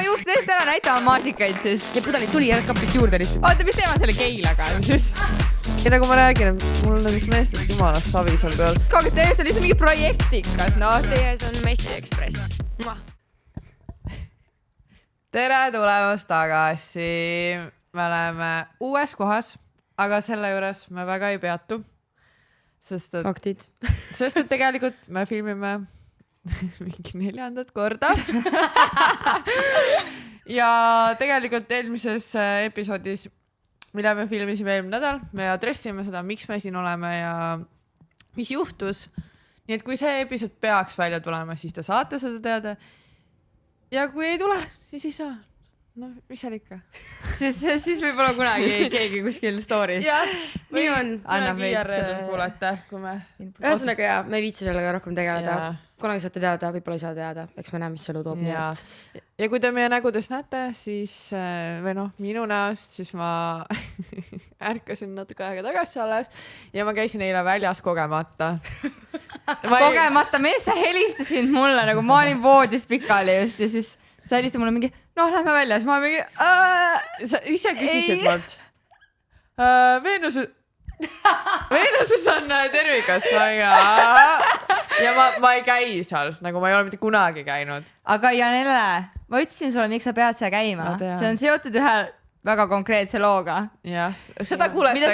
oma juuksed eest ära, näita oma maasikaid siis. Ja pudelid tuli järjest kapist juurde lihtsalt. Oota, mis teema selle keilaga on siis? Ja nagu ma räägin, mul on vist meestest jumalast savi seal peal. Kaugel teie see oli mingi projektikas, no? Teie see on Messi Express. Tere tulemast tagasi. Me oleme uues kohas, aga selle juures me väga ei peatu. Sest et tegelikult me filmime mingi 4. korda. Ja tegelikult eelmises episoodis, mille me filmisime eelmine nädal, me adressime seda, miks me siin oleme ja mis juhtus. Nii et kui see episood peaks välja tulema, siis te saate seda teada. Ja kui ei tule, siis ei saa. No, mis seal ikka? Siis võib-olla kunagi keegi kuskil stories. Jah, nii on. Annab IRL kuulete, kui me... Ühesõnaga ja, me ei viitsi sellega rohkem tegeleda. Kunagi saate teada, võib-olla ei saa teada. Eks me näe, mis elu toob. Ja kui te meie nägudest näete, siis, või noh, minu näost, siis ma ärkasin natuke aega tagasi alles ja ma käisin eile väljas kogemata. Kogemata, mees, sa helistasid mulle, nagu ma olin voodis pikali just ja siis sa helistad mulle mingi, noh, lähme välja, siis ma mingi... Sa ise küsisid mult. Veenuses on tervikas. Ja ma ei käi seal, nagu ma ei ole mitte kunagi käinud. Aga Janelle, ma ütlesin sulle, miks sa pead seal käima. See on seotud ühe väga konkreetse looga. Jah, seda kuulete.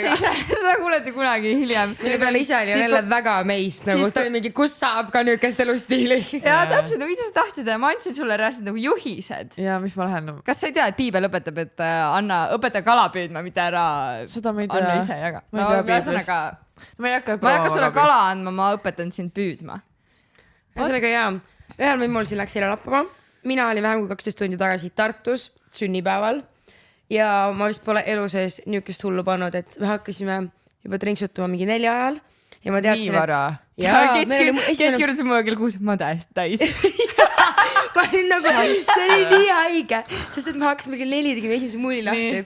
Seda kuulete kunagi hiljem. Mille peale ise oli jälle väga meist, nagu ta oli mingi, kus saab ka nüüdest elustiili. Ja täpselt, nagu ise sa tahtsid ja ma andsin sulle reaalselt nagu juhised. Ja mis ma lähen? Kas sa ei tea, et Piibel õpetab, et õpeta kala püüdma, mitte ära seda ma ei tea. Anna ise jaga. Ma ei tea Piiblist. Ma ei hakka sulle kala andma, ma õpetan sind püüdma. Ühesõnaga jaa, ühel mul siin läks eile lappama. Mina olin vähem kui 12 tundi tagasi Tartus sünnipäeval. Ja ma vist pole elu sees niukest hullu pannud, et me hakkasime juba trinksutuma mingi 4 ajal. Ja ma teadsin, nii vara. Keets kirjutas mulle kell 6, ma täis. Ma olin nagu, see oli nii haige, sest et me hakkasime kell 4 tegime esimese mulli lahti.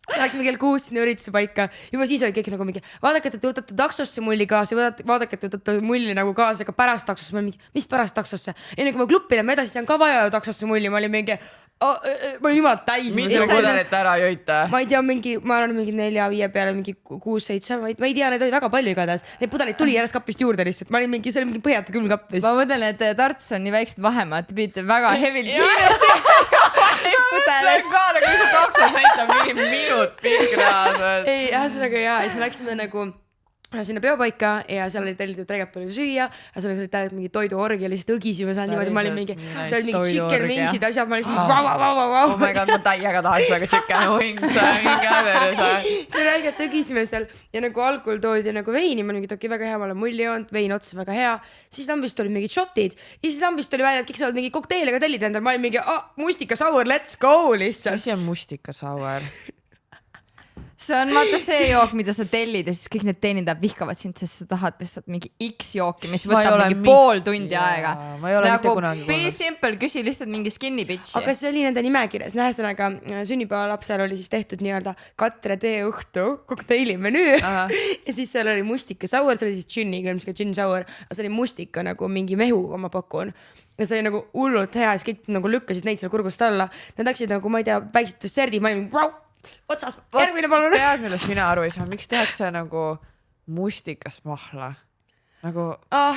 Läksime kell 6 sinna ürituse paika. Juba siis oli kõik nagu mingi, vaadake, et te võtate taksosse mulli kaasa, vaadake, et te võtate mulli nagu kaasa, aga pärast taksosse. Ma olin mingi, mis pärast taksosse? Enne kui ma kluppi lähen edasi, see on ka vaja taksosse mulli. Ma olin mingi, ma olin jumal täis. Mis selle kudelit ära jõite? Ma ei tea, ma arvan mingi 4-5 peale, mingi 6-7, ma ei tea, need oli väga palju igatahes. Need pudelid tuli järjest kapist juurde lihtsalt. Ma olin mingi, see oli mingi põhjatu külmkapp vist. Ma mõtlen, et Tartus on nii väiksed vahemaad, te pidite väga heavily kiiresti. Kui sa taksos näitab mingi minut pikreased. Ei, ühesõnaga jaa, siis me läksime nagu sinna peopaika ja seal oli tellitud tegelikult palju süüa ja seal oli täielikult mingi toiduorgi ja lihtsalt õgisime seal niimoodi, ma olin mingi, see oli mingi chicken wingsid asjad, ma olin mingi Oh my god, ma täiega tahaks väga chicken wings mingi äveruse. See räägelt õgisime seal ja nagu algul toodi nagu veini, ma olin mingi, okei, väga hea, ma olen mulli joonud, vein otsa väga hea, siis lambist oli mingid shotid ja siis lambist oli välja, et kõik saavad mingi kokteiliga tellida endal, ma olin mingi, mustika sour, let's go lihtsalt. Mis on mustika sour? See on vaata see jook, mida sa tellid ja siis kõik need teenindajad vihkavad sind, sest sa tahad lihtsalt mingi X jooki, mis võtab mingi pool tundi aega. Ma ei ole mitte nagu kunagi be simple, küsi lihtsalt mingi skinny bitchi. Aga see oli nende nimekirjas. Ühesõnaga, sünnipäevalapsel oli siis tehtud nii-öelda Katre teeõhtu kokteili menüü. Ja siis seal oli mustika sour, see oli siis džinniga, mis ka džinn sour, aga see oli mustika nagu mingi mehu, kui ma pakun. Ja see oli nagu hullult hea, siis kõik nagu lükkasid neid seal kurgust alla. Nad läksid nagu, ma ei tea, väiksed desserdi, ma olin otsas, järgmine palun. Tead, millest mina aru ei saa, miks tehakse nagu mustikast mahla? Nagu...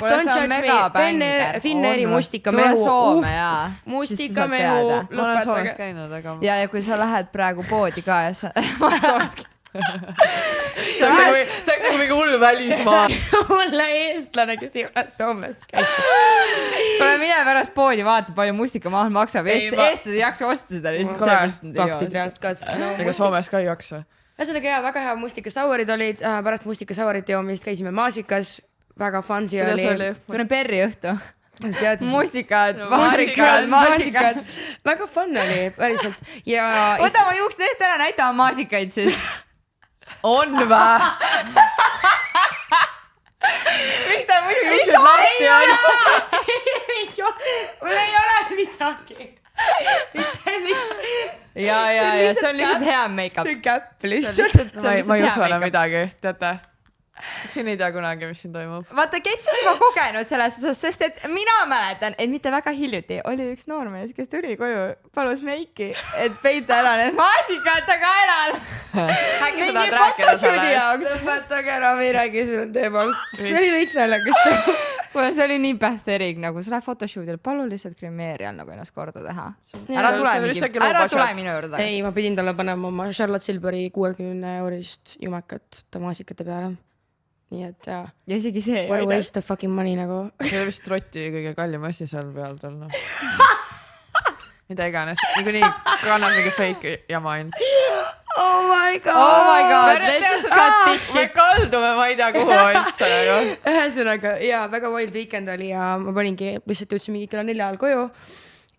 don't judge me, Finneri mustikamehu. Tule Soome, jaa. Mustikamehu, ma olen Soomes käinud, aga... Ja kui sa lähed praegu poodi ka ja sa... Ma olen Soomeski. See oleks nagu mingi hull välismaa. Olla eestlane, kes ei ole Soomes käinud. Kule mine pärast poodi, vaata palju mustikamahl maksab. Eestlased ei jaksa osta seda. Faktid reaalselt kas. Ega Soomes ka ei jaksa. Ühesõnaga jaa, väga hea mustikasaurid olid. Pärast mustikasaurit joomist käisime Maasikas. Väga fancy oli. Tule perri õhtu. Mustikad. Väga fun oli, päriselt. Võta ma juuksed eest ära, näita oma maasikaid siis. On vä? Miks ta muidu juuksed lahti on? Mul ei ole midagi. Ja, see on lihtsalt hea make-up. See on käpp lihtsalt. Ma ei usu enam midagi, teate. siin ei tea kunagi, mis siin toimub. Vaata, Kets on juba kogenud selles osas, sest et mina mäletan, et mitte väga hiljuti oli üks noormees, kes tuli koju, palus meiki, et peita ära need maasikad ta kaelal. Äkki sa tahad rääkida sellest? Lõpetage ära, me ei räägi sellel teemal. See oli veits naljakas. See oli nii pathetic, nagu sa lähed photoshoot'ile, palun lihtsalt kremeeri all nagu ennast korda teha. Ära tule minu juurde. Ei, ma pidin talle panema oma Charlotte Tilbury 60 eurist jumekat ta maasikate peale. Nii et ja isegi see what a waste of fucking money nagu. See oli vist Rotti kõige kallim asi seal peal tal. Mida iganes. Niikuinii kannad mingi fake jama ainult. Oh my god. Let's cut this Me shit. kaldume, ma ei tea kuhu üldse. Ühesõnaga, jaa, väga wild weekend oli ja ma paningi, lihtsalt jõudsin mingi kella 4 ajal koju.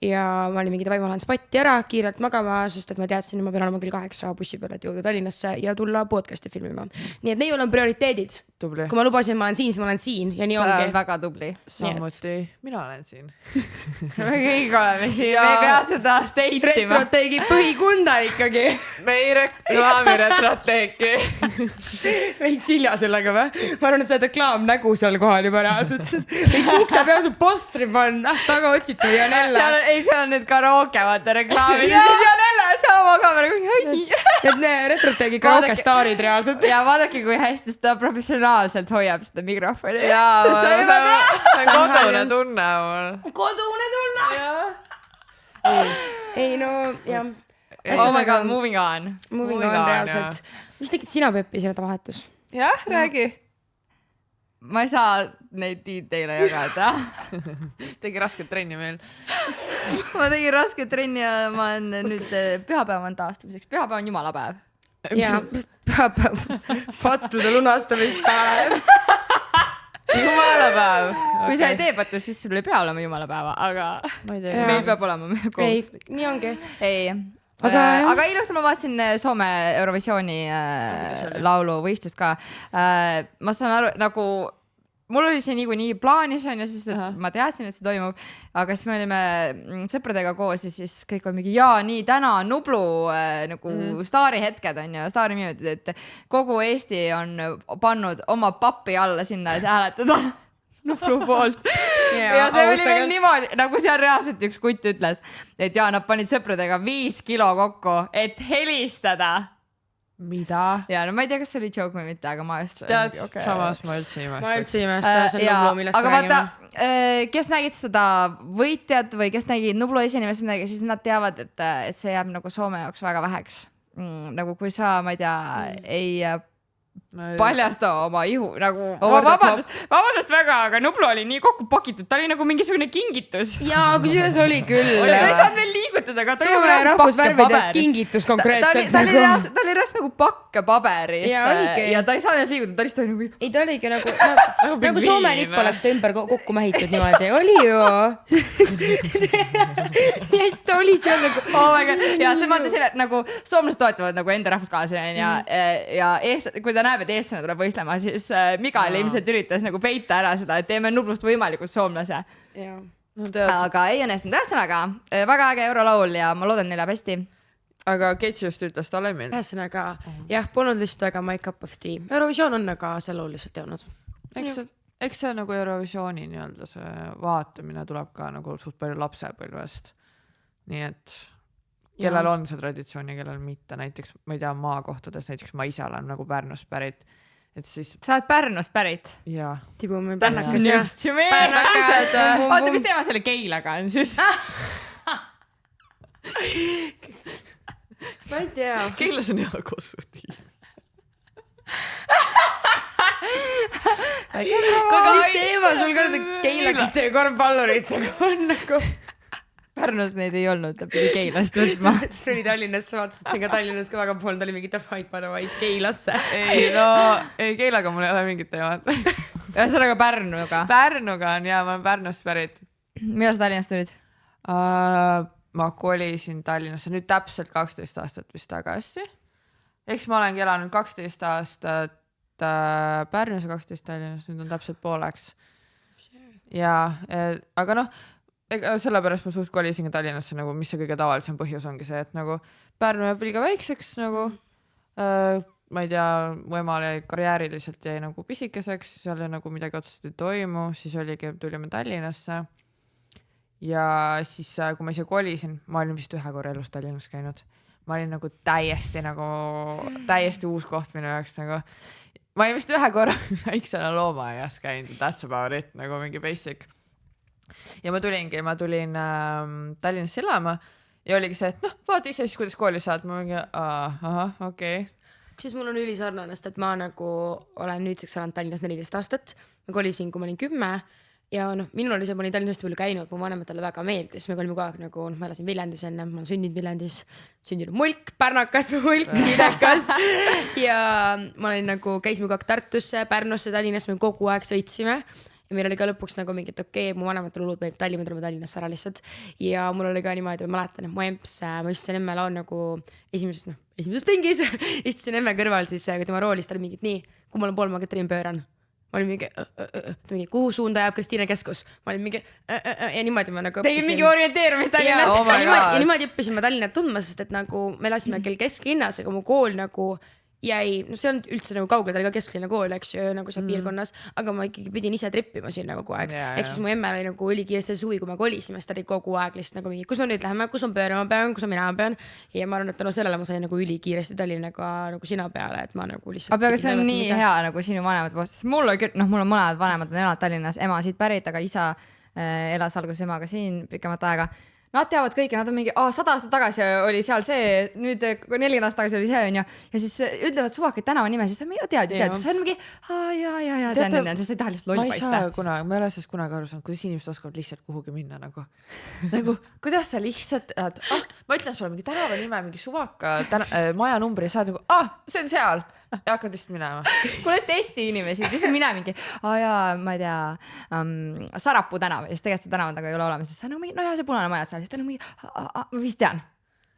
Ja ma olin mingi ma lähen spatti ära kiirelt magama, sest et ma teadsin, et ma pean olema kell 8 bussi peale, et jõuda Tallinnasse ja tulla podcasti filmima. Nii et neil on prioriteedid. Tubli. Kui ma lubasin, ma olen siin, siis ma olen siin ja nii Sa ongi. oled väga tubli. Samuti mina olen siin. Me kõik oleme siin, me ei pea seda steitima. Retroteegi põhikunda ikkagi. Me ei reklaami retroteeki. Veits silja sellega või? Ma arvan, et sa oled reklaamnägu seal kohal juba reaalselt. Võiks ukse peal su postri panna, taga otsitu ja Nella. Ei, seal on need karaoke, vaata reklaamid. Ja siis on Nella sama kaamera. Need retroteegi karaoke staarid reaalselt. Ja vaadake, kui hästi seda professionaalselt hoiab seda mikrofoni. Jaa, see on kodune tunne. Kodune tunne. Ei no, jah. Oh my god, moving on. Moving on reaalselt. Mis tegid sina, Peppi, seda vahetus? Jah, räägi. Ma ei saa neid detaile jagada. Tegi rasket trenni meil. Ma tegin rasket trenni ja ma olen nüüd pühapäev on taastamiseks. Pühapäev on jumalapäev. Ja, pattude lunastamispäev. Jumalapäev. Kui sa ei tee patust, siis sul ei pea olema jumalapäeva, aga Ma ei tea. meil peab olema kohustuslik. Nii ongi. Ei. Aga ilusti ma vaatasin Soome Eurovisiooni lauluvõistlust ka. Ma saan aru, nagu mul oli see niikuinii plaanis on ja sest et ma teadsin, et see toimub, aga siis me olime sõpradega koos ja siis kõik on mingi nii täna on Nublu nagu staarihetked on ja staariminutid, et kogu Eesti on pannud oma pappi alla sinna, et hääletada Nublu poolt. Ja see oli veel niimoodi, nagu seal reaalselt üks kutt ütles, et nad panid sõpradega 5 kilo kokku, et helistada. Mida? Ja no ma ei tea, kas see oli joke või mitte, aga ma just... Tead, samas ma üldse ei Ma üldse ei imesta, see on Nublu, millest aga räägime. vaata, kes nägid seda võitjad või kes nägid Nublu esinemist midagi, siis nad teavad, et see jääb nagu Soome jaoks väga väheks. Nagu kui sa, ma ei tea, ei paljasta oma ihu, nagu vabandust väga, aga Nublu oli nii kokku pakitud, ta oli nagu mingisugune kingitus. Jaa, kui selles oli küll. Ta ei saanud veel liigutada, aga ta oli Soome rahvusvärvides kingitus konkreetselt. Ta oli reaalselt nagu pakke paberis ja ta ei saanud liigutada, ta lihtsalt oli nagu... Ei, ta oligi nagu Soome lipp oleks ta ümber kokku mähitud niimoodi. Oli ju. Ja siis ta oli seal nagu... Oh my god, ja see vaata see, nagu soomlased toetavad nagu enda rahvuskaaslane ja kui ta näeb, et eestlane tuleb võistlema, siis Mikael ilmselt üritas nagu peita ära seda, et teeme Nublust võimalikult soomlase. Aga ei õnnestunud. Ühesõnaga, väga äge eurolaul ja ma loodan, neil läheb hästi. Aga Kets just ütles, talle ei meeldi. Ühesõnaga, jah, polnud lihtsalt väga my cup of tea. Eurovisioon on aga see luuliselt jõudnud. Eks see nagu Eurovisiooni nii-öelda see vaatamine tuleb ka nagu suht palju lapsepõlvest. Nii et kellel on see traditsioon ja kellel mitte, näiteks ma ei tea maakohtades, näiteks ma ise olen nagu Pärnust pärit, et siis... Sa oled Pärnust pärit? Jaa. Tibu meil Pärnakas. Oota, mis teema selle Keilaga on siis? Ma ei tea. Keilas on hea kossuti. Mis teema sul ka keilakite ja korvpalluritega on nagu... Pärnus neid ei olnud, ta pidi Keilast võtma. Tuli Tallinnasse, vaatasin ka Tallinnas ka väga polnud, oli mingit vaid Keilasse. Ei, no Keilaga mul ei ole mingit teemat. Ühesõnaga Pärnuga. Pärnuga on ja ma olen Pärnust pärit. Millal sa Tallinnast tulid? Ma kolisin Tallinnasse nüüd täpselt 12 aastat vist tagasi. Eks ma olengi elanud 12 aastat Pärnus ja 12 Tallinnas, nüüd on täpselt pooleks. Ja, aga noh, sellepärast ma suht kolisin ka Tallinnasse, nagu, mis see kõige tavalisem põhjus ongi see, et nagu Pärnu jääb liiga väikseks, nagu ma ei tea, mu emal jäi karjääriliselt jäi nagu pisikeseks, seal nagu midagi otseselt ei toimu, siis tulime Tallinnasse ja siis, kui ma ise kolisin, ma olin vist 1 korra elus Tallinnas käinud, ma olin nagu täiesti uus koht minu jaoks nagu, ma olin vist 1 korra väiksena loomaaias käinud, that's about it, nagu mingi basic. Ja ma tulin Tallinnasse elama ja oligi see, et vaata ise siis, kuidas kooli saad, ma mingi, okei. Siis mul on ülisarnane, sest et ma nagu olen nüüdseks elanud Tallinnas 14 aastat. Ma kolisin, kui ma olin 10 ja minul oli see, ma olin Tallinnas hästi palju käinud, mu vanematele väga meeldis. Me olime kogu aeg nagu, ma elasin Viljandis enne, ma olen sündinud Viljandis, sündinud mulk, pärnakas, mulk, niidekas. Ja ma olin nagu, käisime kogu aeg Tartusse, Pärnusse, Tallinnasse, me kogu aeg sõitsime. Ja meil oli ka lõpuks nagu mingit mu vanematel hullud võib Tallinna tulema Tallinnasse ära lihtsalt. Ja mul oli ka niimoodi, ma mäletan, et mu emps, ma istusin emme laul nagu esimeses pingis, istusin emme kõrval siis, kui tema roolis, ta oli mingit nii, kui mul on pool, ma Katrin pööran. Ma olin mingi, kuhu suunda jääb Kristiine keskus? Ma olin mingi, ja niimoodi ma nagu õppisin. Tegin mingi orienteerumist Tallinnas. Ja niimoodi õppisin ma Tallinnat tundma, sest et nagu me elasime küll kesklinnas, aga mu kool nagu jäi, see on üldse nagu kaugel, ta oli ka kesklinna kool, eks ju, nagu seal piirkonnas, aga ma ikkagi pidin ise trippima sinna kogu aeg. Ehk siis mu emme oli nagu ülikiiresti suvi, kui me kolisime, siis ta oli kogu aeg lihtsalt nagu mingi, kus me nüüd läheme, kus ma pöörama pean, kus ma minema pean. Ja ma arvan, et sellele ma sain nagu ülikiiresti Tallinnaga nagu sina peale, et ma nagu lihtsalt. Aga see on nii hea nagu sinu vanemad vastas. Mul on mõned vanemad on elanud Tallinnas, ema siit pärit, aga isa elas alguses emaga siin pikemat aega. Nad teavad kõike, nad on mingi, 100 aastat tagasi oli seal see, nüüd 40 aastat tagasi oli see on ja siis ütlevad suvakaid tänava nime, siis sa tead, see on mingi, tean, sest sa ei taha lihtsalt loll paista. Ma ei ole sellest kunagi aru saanud, kuidas inimesed oskavad lihtsalt kuhugi minna nagu, kuidas sa lihtsalt, ma ütlen sulle mingi tänava nime, mingi suvaka maja numbri ja saad nagu, see on seal ja hakkad lihtsalt minema. Kuule testi inimesi, siis on mine mingi, ma ei tea, Sarapuu tänav ja siis tegelikult see tänavad nagu ei ole olemas, siis sa nagu mingi, see punane maja seal. Ta on mingi, ma vist tean.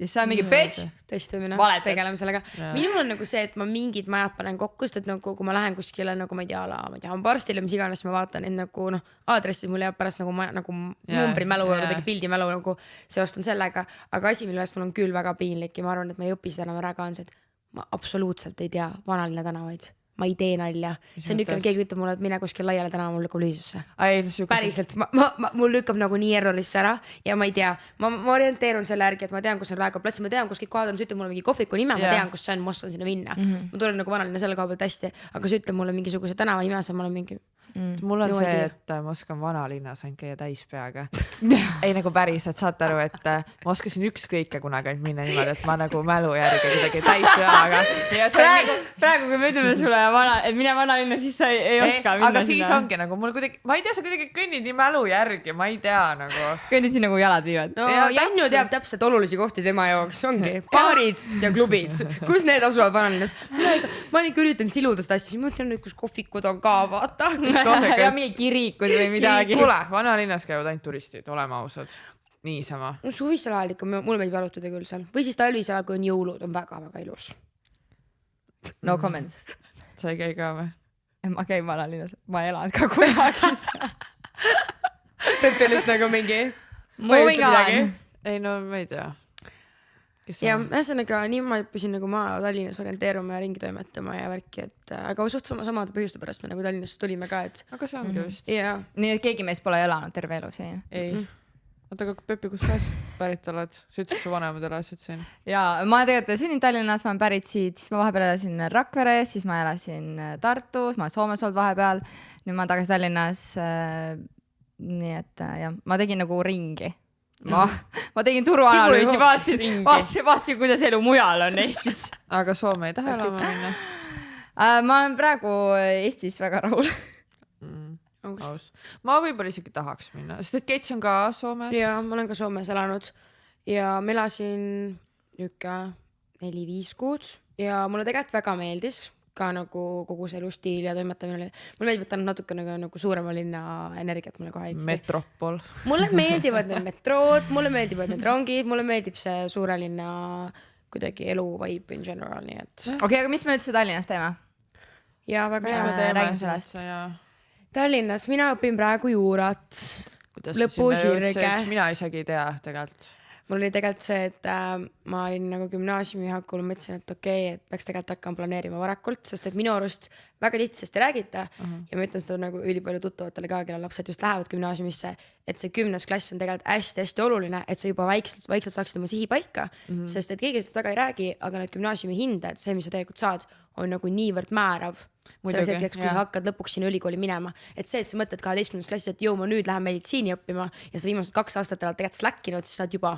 Ja see on mingi bitch. Testimine, tegeleme sellega. Minul on nagu see, et ma mingid majad panen kokku, sest et nagu, kui ma lähen kuskile, nagu ma ei tea, hambarstile, mis iganes ma vaatan, et nagu aadressi mul jääb pärast nagu numbri mälu või kuidagi pildi mälu nagu seostan sellega. Aga asi, millest mul on küll väga piinlik ja ma arvan, et ma ei õpi seda enam ära ka on see, et ma absoluutselt ei tea vanalinna tänavaid. Ma ei tee nalja. See on niisugune, keegi ütleb mulle, et mine kuskil laiale tänava, mul lükkab lühisesse. Päriselt, mul lükkab nagu nii errorisse ära ja ma ei tea. Ma orienteerun selle järgi, et ma tean, kus on Raekoja plats, ma tean, kus kõik kohad on, see ütleb mulle mingi kohviku nime, ma tean, kus see on, ma oskan sinna minna. Ma tulen nagu vanalinna selle koha pealt hästi, aga see ütleb mulle mingisuguse tänava nime, ma olen mingi mul on see, et ma oskan vanalinnas ainult käia täispeaga. Ei nagu päris, et saate aru, et ma oskasin ükskõike kunagi ainult minna niimoodi, et ma nagu mälu järgi kuidagi täispeaga. Praegu, kui me ütleme sulle, et mine vanalinna, siis sa ei oska minna aga siis ongi nagu, mul kuidagi, ma ei tea, sa kuidagi kõnnid nii mälu järgi, ma ei tea nagu. Kõnnid siin nagu jalad viivad. Jannu teab täpselt olulisi kohti tema jaoks, ongi baarid ja klubid, kus need asuvad vanalinnas. Ma olen ikka üritan siluda seda asja, siis ma ütlen nüüd, kus kohvikud on ka, vaata. Ja mingi kirikud või midagi. Kuule, vanalinnas käivad ainult turistid, oleme ausad. Niisama. Suvisel ajal ikka, mulle meeldib jalutada küll seal. Või siis talvisel ajal, kui on jõulud, on väga-väga ilus. No comments. Sa ei käi ka või? Ma käin vanalinnas, ma elan ka kunagi seal. Teete ennast nagu mingi moving on. Ei no, ma ei tea. Ja ühesõnaga nii ma õppisin nagu ma Tallinnas orienteeruma ja ringi toimetama ja värki, et aga suht samade põhjuste pärast me nagu Tallinnasse tulime ka, et aga see ongi vist. Nii et keegi meist pole elanud terve elu siin. Ei. Oota, aga Pepi, kus sa pärit oled? Sa ütlesid, su vanemad elasid siin. Ja ma tegelikult sünnin Tallinnas, ma olen pärit siit, siis ma vahepeal elasin Rakveres, siis ma elasin Tartus, ma olen Soomes olnud vahepeal, nüüd ma olen tagasi Tallinnas. Nii et ma tegin nagu ringi. Ma tegin turuanalüüsi, vaatasin, kuidas elu mujal on Eestis. Aga Soome ei taha elama minna? Ma olen praegu Eestis väga rahul. Aus. Ma võib-olla isegi tahaks minna, sest et Keits on ka Soomes. Ja ma olen ka Soomes elanud ja ma elasin 4-5 kuud ja mulle tegelikult väga meeldis ka nagu kogu see elustiil ja toimetamine. Mulle meeldib, et on natuke nagu suurema linna energiat mulle kohe ikkagi. Metropol. Mulle meeldivad need metrood, mulle meeldivad need rongid, mulle meeldib see suure linna kuidagi elu vibe in general, nii et. Okei, aga mis me üldse Tallinnas teeme? Ja väga räägime sellest. Tallinnas mina õpin praegu juurat. Lõpusirge. Mina isegi ei tea tegelikult. mul oli tegelikult see, et ma olin nagu gümnaasiumi hakul, mõtlesin, et okei, et peaks tegelikult hakkama planeerima varakult, sest et minu arust väga tihti ei räägita ja ma ütlen seda nagu ülipalju tuttavatele ka, kellel lapsed just lähevad gümnaasiumisse, et see 10. klass on tegelikult hästi-hästi oluline, et sa juba vaikselt saaksid oma sihi paika, sest et keegi sellest väga ei räägi, aga need gümnaasiumi hinded, see, mis sa tegelikult saad, on nagu niivõrd määrav. Selles hetkeks, kui sa hakkad lõpuks sinna ülikooli minema, et see, et sa mõtled 12. klassis, et ma nüüd lähen meditsiini õppima ja sa viimased 2 aastat oled tegelikult släkkinud, siis sa oled juba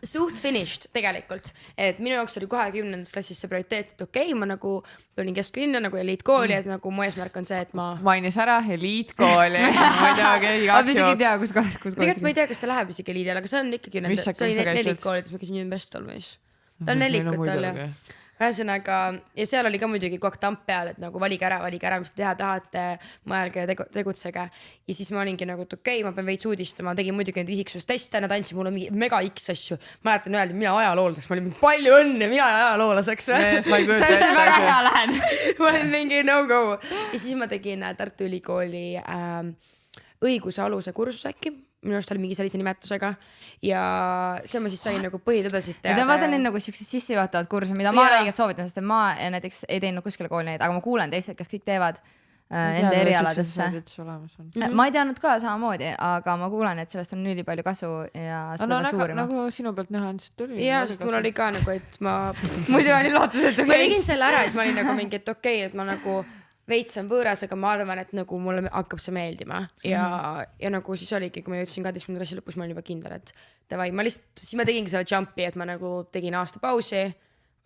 suht finished tegelikult, et minu jaoks oli kohe 10. klassis see prioriteet, et okei, ma nagu tulin kesklinna nagu eliitkooli, et nagu mu eesmärk on see, et ma mainis ära eliitkooli ma ei tea, isegi ei tea, kus tegelikult ma ei tea, kas see läheb isegi eliidele, aga see on ikkagi see oli eliitkoolides, ma käisin Investolmis, ta on nelikutel ja ühesõnaga, ja seal oli ka muidugi kogu aeg tamp peal, et nagu valige ära, mis te teha tahate, mõelge ja tegutsege. Ja siis ma olingi nagu, et okei, ma pean veits uudistama, tegin muidugi neid isiksusteste, nad andsid mulle mingi mega X asju. Mäletan öelda, mina ajaloolaseks, ma olin palju õnne, mina ajaloolaseks. See on väga hea lähen. Ma olin mingi no-go. Ja siis ma tegin Tartu Ülikooli õiguse aluse kursus äkki. Minu arust oli mingi sellise nimetusega ja see ma siis sain nagu põhitõdesid teada. Ma vaatan nagu siuksed sissejuhatavad kurse, mida ma õigelt soovitan, sest ma näiteks ei teinud kuskile kooli neid, aga ma kuulen teised, kes kõik teevad enda erialadesse. Ma ei teadnud ka samamoodi, aga ma kuulen, et sellest on nii palju kasu ja seda peaks uurima. Nagu sinu pealt näha on, siis tuli. Ja, sest mul oli ka nagu, et ma muidu oli lootus, et ma tegin selle ära ja siis ma olin nagu mingi, et okei, et ma nagu veits on võõras, aga ma arvan, et nagu mulle hakkab see meeldima ja nagu siis oligi, kui ma jõudsin 12. klassi lõpus, ma olin juba kindel, et davai, siis ma tegingi selle jumpi, et ma nagu tegin aasta pausi,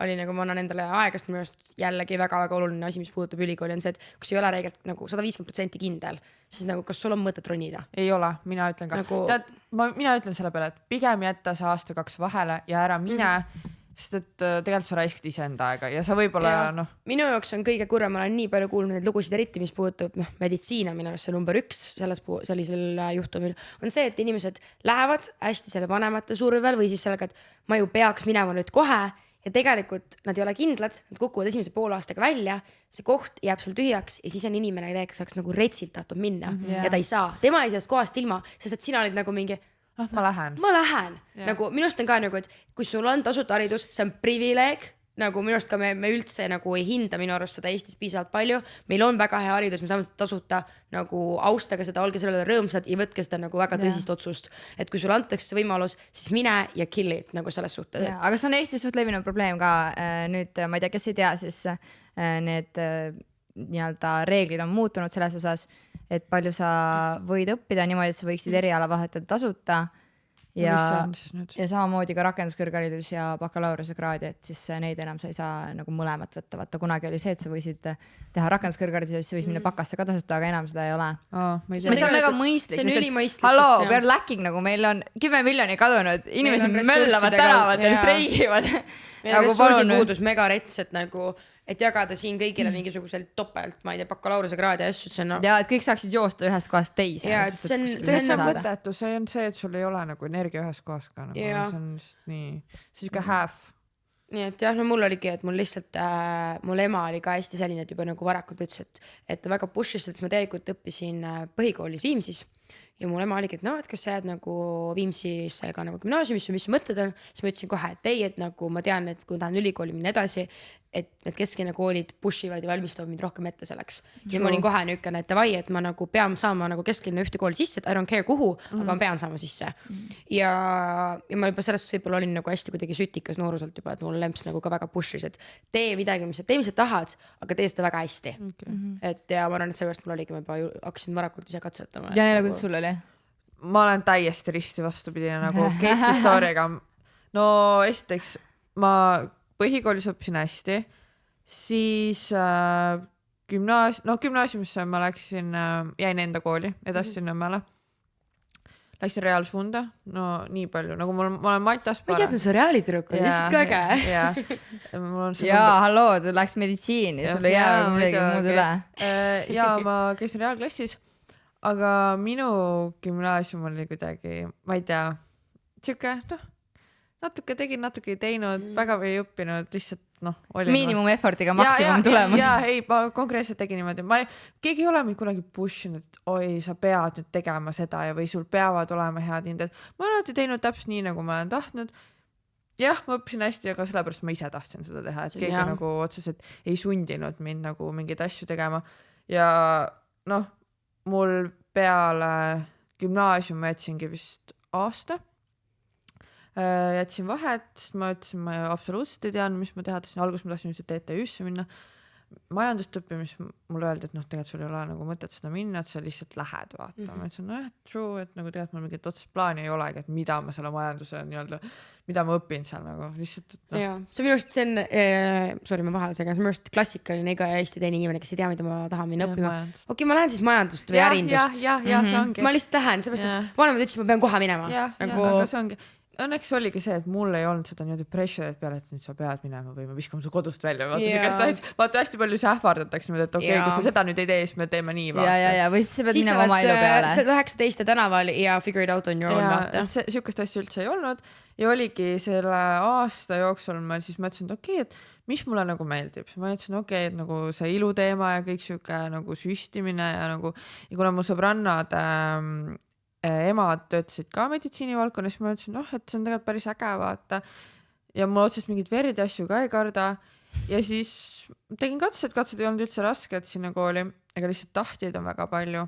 oli nagu ma annan endale aegast, minu arust jällegi väga-väga oluline asi, mis puudutab ülikooli on see, et kui sa ei ole reegelt nagu 150% kindel, siis nagu kas sul on mõtet ronida? Ei ole, mina ütlen ka. Tead, mina ütlen selle peale, et pigem jätta see aasta 2 vahele ja ära mine, sest et tegelikult sa raiskad iseenda aega ja sa võib-olla Minu jaoks on kõige kurvem, ma olen nii palju kuulnud neid lugusid, eriti mis puudutab meditsiina, minu arust see number 1 sellisel juhtumil on see, et inimesed lähevad hästi selle vanemate survel või siis sellega, et ma ju peaks minema nüüd kohe ja tegelikult nad ei ole kindlad, nad kukuvad esimese poole aastaga välja, see koht jääb seal tühjaks ja siis on inimene, kes saaks nagu retsilt tahtub minna ja ta ei saa, tema ei sellest kohast ilma, sest et sina olid nagu mingi ma lähen. Nagu minust on ka nagu, et kui sul on tasuta haridus, see on privileeg, nagu minust ka me üldse nagu ei hinda minu arust seda Eestis piisavalt palju, meil on väga hea haridus, me saame seda tasuta nagu austage seda, olge sellele rõõmsad ja võtke seda nagu väga tõsist otsust, et kui sulle antakse see võimalus, siis mine ja kill it nagu selles suhtes. Aga see on Eestis suht levinud probleem ka nüüd, ma ei tea, kes ei tea, siis need nii-öelda reeglid on muutunud selles osas, et palju sa võid õppida niimoodi, et sa võiksid eriala vahetada tasuta ja samamoodi ka rakenduskõrgharidus ja bakalaureuse kraadi, et siis neid enam sa ei saa nagu mõlemat võtta. Vaata, kunagi oli see, et sa võisid teha rakenduskõrgharidus ja siis võis minna bakasse ka tasuta, aga enam seda ei ole. Mis on väga mõistlik. See on ülimõistlik. Halloo, we are lacking, nagu meil on 10 miljoni kadunud, inimesed möllavad tänavad ja streigivad. Meil on ressursipuudus mega rets, et nagu et jagada siin kõigile mingisugusel topelt, ma ei tea, bakalaureuse kraadi asju, see on ja et kõik saaksid joosta ühest kohast teise. Ja, see on mõttetu, see on see, et sul ei ole nagu energia ühes kohas ka nagu, see on just nii siuke half. Nii et jah, no mul oligi, et mul lihtsalt mul ema oli ka hästi selline, et juba nagu varakult ütles, et ta väga push'is, et ma tegelikult õppisin põhikoolis Viimsis ja mul ema oligi, et no, et kas sa jääd nagu Viimsisse ka nagu gümnaasiumisse, mis mõtted on, siis ma ütlesin kohe, et ei, et nagu ma tean, et kui tahan ülikooli minna edasi, et need kesklinna koolid push ivad ja valmistavad mind rohkem ette selleks. Ja ma olin kohe niukene, et davai, et ma nagu pean saama nagu kesklinna ühte kooli sisse, et I don't care kuhu, aga ma pean saama sisse. Ja ma juba sellest võib-olla olin nagu hästi kuidagi sütikas nooruselt juba, et mul lemps nagu ka väga push'is, et tee midagi, mis sa tahad, aga tee seda väga hästi. Et ja ma arvan, et seepärast mul oligi, ma juba hakkasin varakult ise katsetama. Ja neile, kuidas sul oli? Ma olen täiesti risti vastupidine nagu Keitsi story'ga. No esiteks, ma põhikoolis õppisin hästi, siis gümnaasiumisse ma läksin, jäin enda kooli, edasin Nõmmele. Läksin reaalsuunda, no nii palju, nagu ma olen Matas Ma ei teadnud, see reaalitüdruk on lihtsalt ka äge. Jaa, halloo, ta läks meditsiini, sul ei jää midagi muud üle. Ja ma käisin reaalklassis, aga minu gümnaasium oli kuidagi, ma ei tea, siuke, natuke tegin, natuke ei teinud, väga ei õppinud, lihtsalt oli. Miinimum effortiga maksimum tulemus. Ei, ma konkreetselt tegin niimoodi. Keegi ei ole mind kunagi pushinud, et oi, sa pead nüüd tegema seda ja või sul peavad olema head hinded. Ma olen alati teinud täpselt nii, nagu ma olen tahtnud. Jah, ma õppisin hästi, aga sellepärast ma ise tahtsin seda teha, et keegi nagu otseselt ei sundinud mind nagu mingeid asju tegema. Ja mul peale gümnaasiumi jätsingi vist aasta. Jätsin vahet, sest ma ütlesin, ma absoluutselt ei teadnud, mis ma teha tahtsin. Alguses ma tahtsin TTÜ-sse minna. Majandust õppimis mulle öeldi, et tegelikult sul ei ole nagu mõtet seda minna, et sa lihtsalt lähed vaata. Ma ütlesin, true, et nagu tegelikult mul mingit otsest plaani ei olegi, et mida ma selle majanduse mida ma õpin seal nagu lihtsalt. Jaa, see minu arust see on, sorry, ma vahele segan, minu arust klassikaline iga Eesti teine inimene, kes ei tea, mida ma tahan minna õppima. Okei, ma lähen siis majandust või ärindust. Ja, see ongi. Ma lihtsalt lähen, seepärast, et vanemad ütlesid, ma pean kohe minema. Aga see ongi. Õnneks oligi see, et mul ei olnud seda niimoodi pressure'it peale, et nüüd sa pead minema või me viskame su kodust välja. Vaata hästi palju see ähvardatakse, et okei, kui sa seda nüüd ei tee, siis me teeme nii. Ja, või siis sa pead minema oma elu peale. Sa oled 19 tänaval ja figure it out on your own vaata. Sihukest asja üldse ei olnud ja oligi selle aasta jooksul ma siis mõtlesin, et okei, et mis mulle nagu meeldib. Ma ütlesin, okei, et nagu see iluteema ja kõik sihuke nagu süstimine ja nagu, ja kuna mu sõbrannad emad töötasid ka meditsiinivaldkonnas, ma ütlesin, et see on tegelikult päris äge vaata ja mul otsest mingit verid asju ka ei karda ja siis tegin katsed ei olnud üldse rasked sinna kooli, ega lihtsalt tahtjaid on väga palju.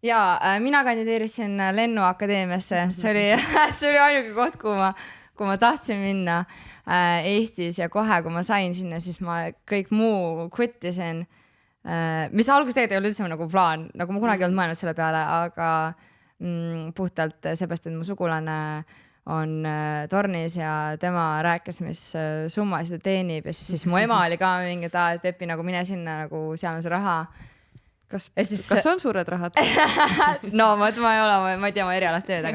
Ja mina kandideerisin Lennuakadeemiasse, see oli ainuke koht, kui ma tahtsin minna Eestis ja kohe, kui ma sain sinna, siis ma kõik muu quittisin, mis alguses tegelikult ei olnud üldse nagu plaan, nagu ma kunagi ei olnud mõelnud selle peale, aga puhtalt seepärast, et mu sugulane on Tornis ja tema rääkis, mis summasid teenib ja siis mu ema oli ka mingi, et Pepi nagu mine sinna, nagu seal on see raha. Kas on suured rahad? No ma ei ole, ma ei tea, ma erialast tööd,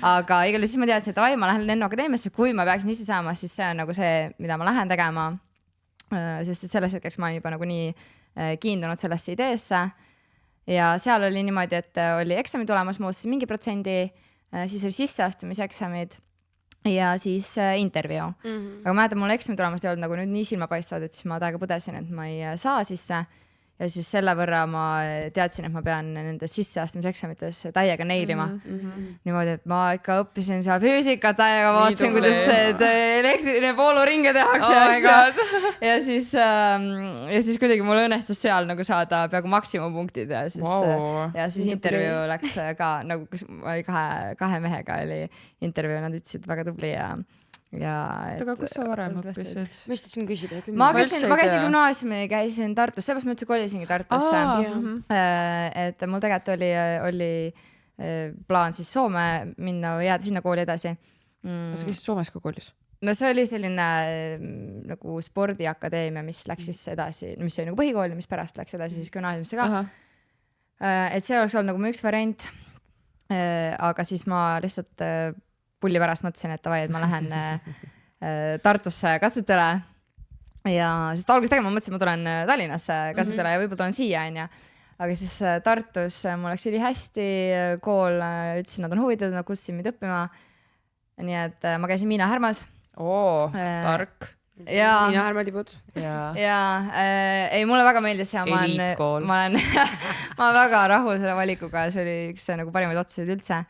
aga igal siis ma teadsin, et ma lähen Lennuakadeemiasse, kui ma peaksin ise saama, siis see on nagu see, mida ma lähen tegema, sest et selles hetkeks ma olen juba nagu nii kiindunud sellesse ideesse. Ja seal oli niimoodi, et oli eksami tulemas muutus mingi protsendi, siis oli sisseastumiseksamid ja siis intervjuu. Aga ma mäletan, mul eksami tulemas ei olnud nagu nüüd nii silmapaistvad, et siis ma täiega põdesin, et ma ei saa sisse. Ja siis selle võrra ma teadsin, et ma pean nende sisseastumiseksamites täiega neilima. Niimoodi, et ma ikka õppisin seal füüsikat täiega, vaatasin, kuidas elektriline vooluringe tehakse. Ja siis kuidagi mul õnnestus seal nagu saada peaaegu maksimumpunktid ja siis intervjuu läks ka, nagu oli kahe mehega oli intervjuu, nad ütlesid väga tubli aga kus sa varem õppisid? Ma just tahtsin küsida. Ma käisin gümnaasiumi, käisin Tartus, seepärast ma üldse kolisingi Tartusse. Et mul tegelikult oli plaan siis Soome minna või jääda sinna kooli edasi. Sa käisid Soomes ka koolis? No see oli selline nagu spordiakadeemia, mis läks siis edasi, mis oli nagu põhikool, mis pärast läks edasi siis gümnaasiumisse ka. Et see oleks olnud nagu mu üks variant. Aga siis ma lihtsalt pulli pärast mõtlesin, et davai, et ma lähen Tartusse katsetele ja sest alguses tegema mõtlesin, et ma tulen Tallinnasse katsetele ja võib-olla tulen siia, aga siis Tartus mul läks üli hästi, kool ütlesin, nad on huvitatud, nad kutsusid mind õppima, nii et ma käisin Miina Härmas. Tark. Miina Härma tibud. Ei, mulle väga meeldis ja ma olen väga rahul selle valikuga, see oli üks nagu parimaid otsuseid üldse.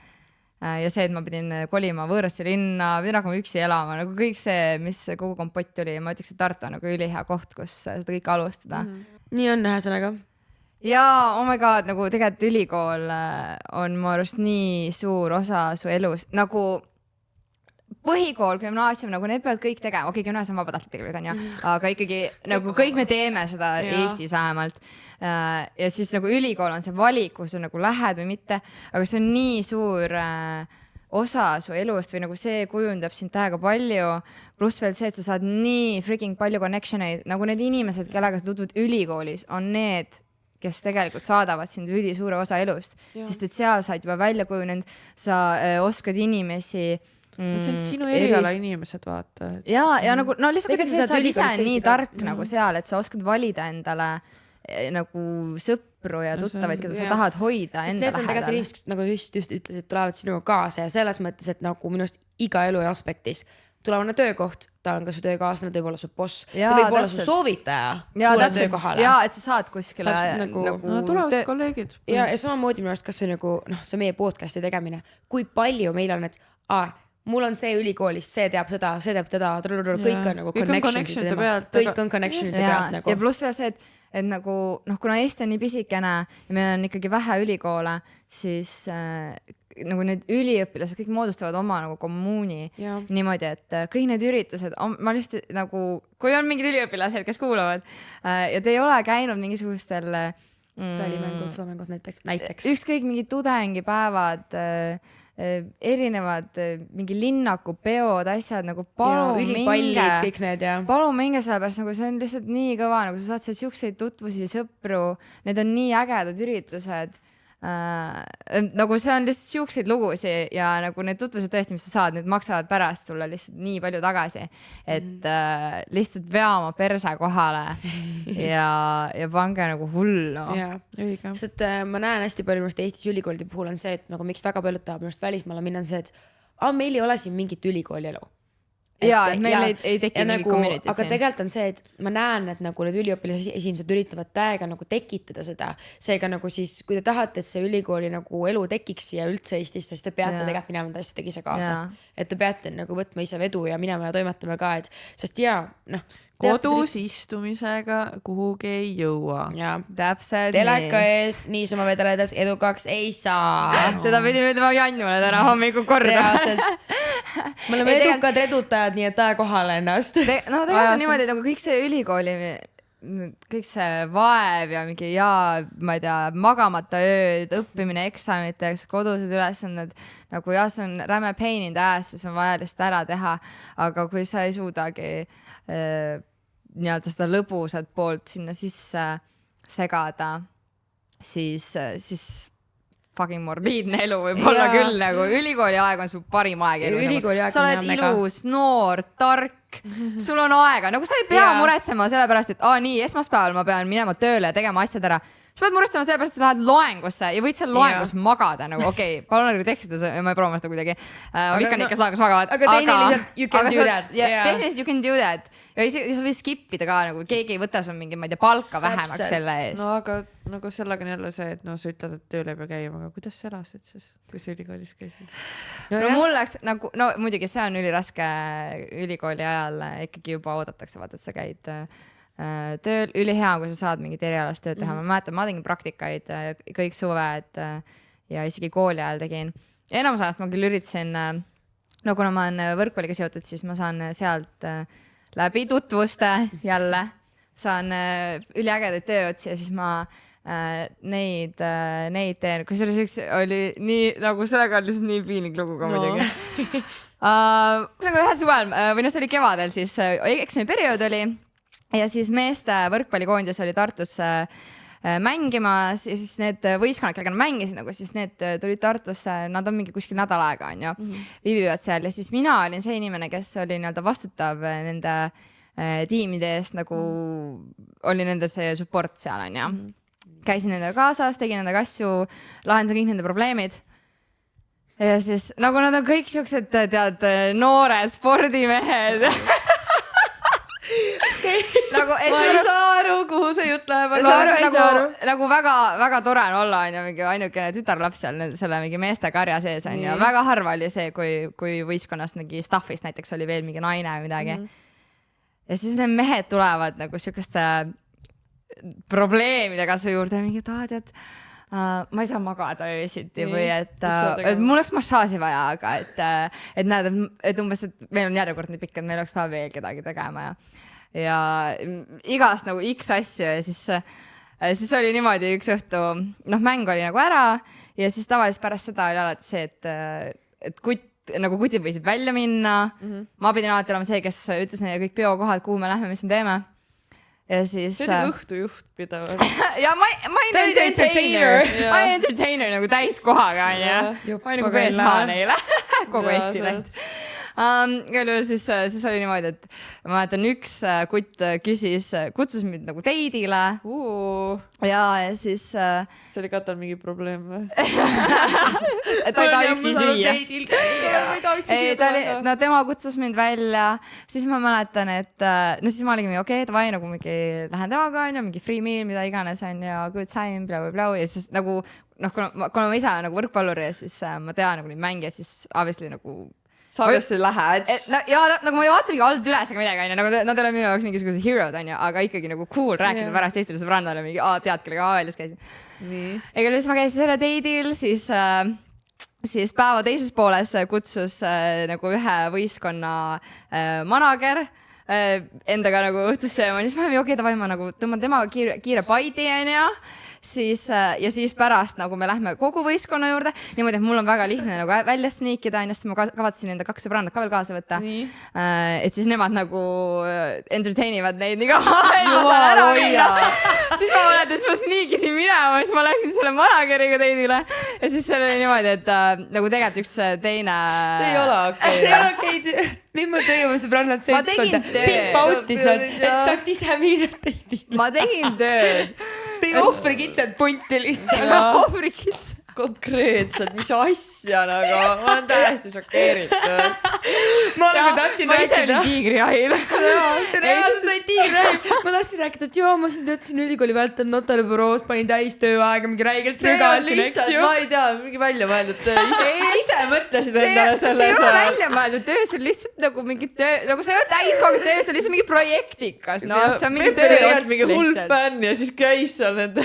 Ja see, et ma pidin kolima võõrasse linna, pidin hakkama üksi elama, nagu kõik see, mis kogu kompott tuli, ma ütleks, et Tartu on nagu ülihea koht, kus seda kõike alustada. Nii on ühesõnaga. Ja oh my god, nagu tegelikult ülikool on mu arust nii suur osa su elus, nagu põhikool, gümnaasium, nagu need peavad kõik tegema, okei, gümnaasium on vabatahtlik tegelikult on ju, aga ikkagi nagu kõik me teeme seda Eestis vähemalt. Ja siis nagu ülikool on see valik, kus sa nagu lähed või mitte, aga see on nii suur osa su elust või nagu see kujundab sind täiega palju, pluss veel see, et sa saad nii freaking palju connectioneid, nagu need inimesed, kellega sa tutvud ülikoolis, on need, kes tegelikult saadavad sind üli suure osa elust, sest et seal saad juba välja kujunenud, sa oskad inimesi see on sinu eriala inimesed, vaata. Ja nagu, no lihtsalt kuidagi sa oled ise nii tark nagu seal, et sa oskad valida endale nagu sõpru ja tuttavaid, keda sa tahad hoida sest enda lähedal. Sest need on tegelikult inimesed, nagu just ütlesid, tulevad sinuga kaasa ja selles mõttes, et nagu minu arust iga elu aspektis tulevane töökoht, ta on ka su töökaaslane, ta võib olla su boss, ta võib olla su soovitaja töökohale. Ja, et sa saad kuskile nagu tulevased kolleegid. Ja samamoodi minu arust kas või nagu, see meie podcasti tegemine, kui palju meil on, et mul on see ülikoolis, see teab seda, kõik on nagu connection'ide pealt. Kõik on connection'ide pealt nagu. Ja pluss veel see, et nagu, kuna Eesti on nii pisikene ja meil on ikkagi vähe ülikoole, siis nagu need üliõpilased kõik moodustavad oma nagu kommuuni niimoodi, et kõik need üritused, ma lihtsalt nagu, kui on mingid üliõpilased, kes kuulavad ja te ei ole käinud mingisugustel talimängud, suvemängud näiteks. Ükskõik mingid tudengipäevad, erinevad mingi linnaku peod, asjad nagu palun minge sellepärast, nagu see on lihtsalt nii kõva, nagu sa saad seal siukseid tutvusi, sõpru, need on nii ägedad üritused. Nagu see on lihtsalt siukseid lugusi ja nagu need tutvused tõesti, mis sa saad, need maksavad pärast sulle lihtsalt nii palju tagasi, et lihtsalt vea oma perse kohale ja pange nagu hullu. Sest ma näen hästi palju minust Eestis ülikoolide puhul on see, et nagu miks väga paljud tahab minust välismaale minna, on see, et meil ei ole siin mingit ülikooli elu. Et meil ei teki mingi community aga tegelikult on see, et ma näen, et nagu need üliõpilased esindused üritavad täiega nagu tekitada seda, seega nagu siis, kui te tahate, et see ülikooli nagu elu tekiks ja üldse Eestisse, siis te peate tegelikult minema enda asjadega ise kaasa, et te peate nagu võtma ise vedu ja minema ja toimetama ka, et sest kodus istumisega kuhugi ei jõua. Täpselt teleka ees, niisama vedeledes edukaks ei saa. Seda pidime ütlema Jannule täna hommiku korda. Me oleme edukad redutajad, nii et taja kohale ennast. No tegelikult on niimoodi, et nagu kõik see ülikooli, kõik see vaev ja mingi ma ei tea, magamata ööd, õppimine eksamiteks, kodused ülesanded, nagu see on räme pain in the ass, siis on vaja lihtsalt ära teha, aga kui sa ei suudagi nii-öelda seda lõbusat poolt sinna sisse segada, siis fucking morbiidne elu võib olla küll, nagu ülikooli aeg on su parim aeg elus. Sa oled ilus, noor, tark, sul on aega, nagu sa ei pea muretsema sellepärast, et nii, esmaspäeval ma pean minema tööle ja tegema asjad ära. Sa pead muretsema sellepärast, et sa lähed loengusse ja võid seal loengus magada, nagu okei, palun nagu tekstida, ma ei prooma seda kuidagi. Ikka need, kes loengus magavad. Aga tehniliselt you can do that. Tehniliselt you can do that. Ja sa võid skippida ka, nagu keegi ei võta sul mingi, ma ei tea, palka vähemaks selle eest. No aga nagu sellega on jälle see, et sa ütled, et tööle ei pea käima, aga kuidas sa elasid siis, kui sa ülikoolis käisid? No mul läks nagu, no muidugi see on üliraske ülikooli ajal, ikkagi juba oodatakse, vaata, et sa käid tööl, ülihea, kui sa saad mingit erialast tööd teha. Ma mäletan, ma tegin praktikaid kõik suved ja isegi kooli ajal tegin. Enamus ajast ma küll üritasin, no kuna ma olen võrkpalliga seotud, siis ma saan sealt läbi tutvuste jälle, saan üliägedaid tööotsi ja siis ma neid teen, kui selles üks oli nii, nagu sellega on lihtsalt nii piinlik lugu ka muidugi. See on ka ühe suvel, või see oli kevadel, siis eksamiperiood oli ja siis meeste võrkpallikoondis oli Tartus mängimas ja siis need võistkonnad, kellega nad mängisid, nagu siis need tulid Tartusse, nad on mingi kuskil nädal aega, on ju, viibivad seal ja siis mina olin see inimene, kes oli nii-öelda vastutav nende tiimide eest, nagu oli nende see support seal, on ju. Käisin nendega kaasas, tegin nendega asju, lahendasin kõik nende probleemid. Ja siis, nagu nad on kõik siuksed, tead, noored spordimehed. Nagu, ma ei saa aru, kuhu see jutt läheb. Nagu väga tore on olla, on ju, mingi ainukene tütarlaps seal selle mingi meeste karja sees, on ju. Väga harva oli see, kui võistkonnast mingi staffist näiteks oli veel mingi naine või midagi. Ja siis need mehed tulevad nagu siukeste probleemidega su juurde, mingi tead, ma ei saa magada öösiti või et mul oleks massaaži vaja, aga et näed, et umbes, et meil on järjekord nii pikk, et meil oleks vaja veel kedagi tegema ja igast nagu X asju ja siis oli niimoodi üks õhtu, mäng oli nagu ära ja siis tavaliselt pärast seda oli alati see, et nagu kutid võisid välja minna, ma pidin alati olema see, kes ütles neile kõik peokohad, kuhu me lähme, mis me teeme. Ja siis see oli õhtujuht pidavad. Ja ma ei entertainer nagu täis kohaga, on ju. Ma olin nagu BSH neile. kogu Eesti näitas. Siis oli niimoodi, et ma mäletan, üks kutt kutsus mind nagu teidile. Ja siis... See oli ka tal mingi probleem või? Ta ei taha üksi süüa. No tema kutsus mind välja, siis ma mäletan, et no siis ma oligi mingi okei, davai, nagu mingi lähen temaga on ja mingi free meal, mida iganes on ja good time, bla ja siis nagu noh, kuna ma ise nagu võrkpallur ja siis ma tean nagu neid mängijad, siis obviously nagu sa obviously lähed. Ja nagu ma ei vaata mingi alt üles ega midagi, nagu nad ei ole minu jaoks mingisugused hero'd, aga ikkagi nagu cool rääkida pärast teistele sõbrannale mingi, tead, kellega väljas käisin. Ega siis ma käisin selle date'il, siis päeva teises pooles kutsus nagu ühe võistkonna manager endaga nagu õhtusse ja siis ma olin okei, davai, ma nagu tõmban temaga kiire paidi onja. Ja siis pärast nagu me lähme kogu võistkonna juurde niimoodi, et mul on väga lihtne nagu välja sniikida, sest ma kavatsesin enda 2 sõbrannat ka veel kaasa võtta. Et siis nemad nagu entertainivad neid nii kaua, et ma saan ära minna. Siis ma mäletan, ma sniikisin minema, siis ma läksin selle manageriga teidile ja siis see oli niimoodi, et nagu tegelikult üks teine... See ei ole okei. See ei ole okei. Nüüd ma tõin sõbrannad seltskonda. Pimpautis nad, et saaks ise minna teidile. Ma tegin tööd. Ohvrikitsed punti lihtsalt. Ohvrikitsed. Konkreetselt, mis asja nagu, ma olen täiesti šokeeritud. Ma nagu tahtsin rääkida. Ma ise olin tiigrihahil. Reaalselt olin tiigrihahil. Ma tahtsin rääkida, et ma siin töötasin ülikooli vältel notaribüroos, panin täis tööaega, mingi räigelt sögasin, eks ju. Ma ei tea, mingi välja mõeldud töö. Ise mõtlesid endale selle. See ei ole välja mõeldud töö, see on lihtsalt nagu mingi töö, nagu see ei ole täis kogu töö, see on lihtsalt mingi projektikas, no see on mingi töö ots lihtsalt. Hull fänn ja siis käis seal nende...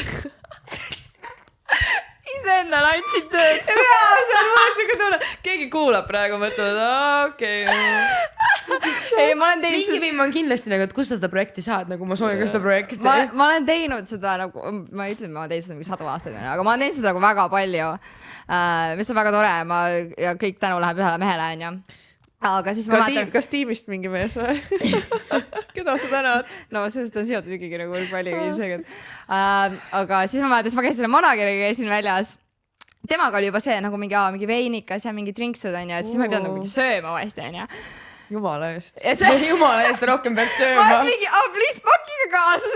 Iseendale andsid tööd. Seal mul on siuke tunne. Keegi kuulab praegu, mõtled, okei. Ei, ma olen teinud... Mingi viim on kindlasti nagu, et kus sa seda projekti saad, nagu ma soovin ka seda projekti. Ma olen teinud seda nagu, ma ei ütle, ma teinud seda mingi 100 aastaid, aga ma olen teinud seda nagu väga palju, mis on väga tore ja kõik tänu läheb ühele mehele, on ju. Aga siis ma mäletan... Kas tiimist mingi mees või? Keda sa tänad? No sellest on seotud ikkagi nagu palju ilmselgelt. Aga siis ma mäletan, ma käisin selle manageriga, käisin väljas. Temaga oli juba see nagu mingi veinikas ja mingi drinksud, on ju, et siis ma ei pidanud nagu mingi sööma uuesti, on ju. Jumala eest. Jumala eest rohkem peaks sööma. Ma olin mingi, please pakiga kaasas.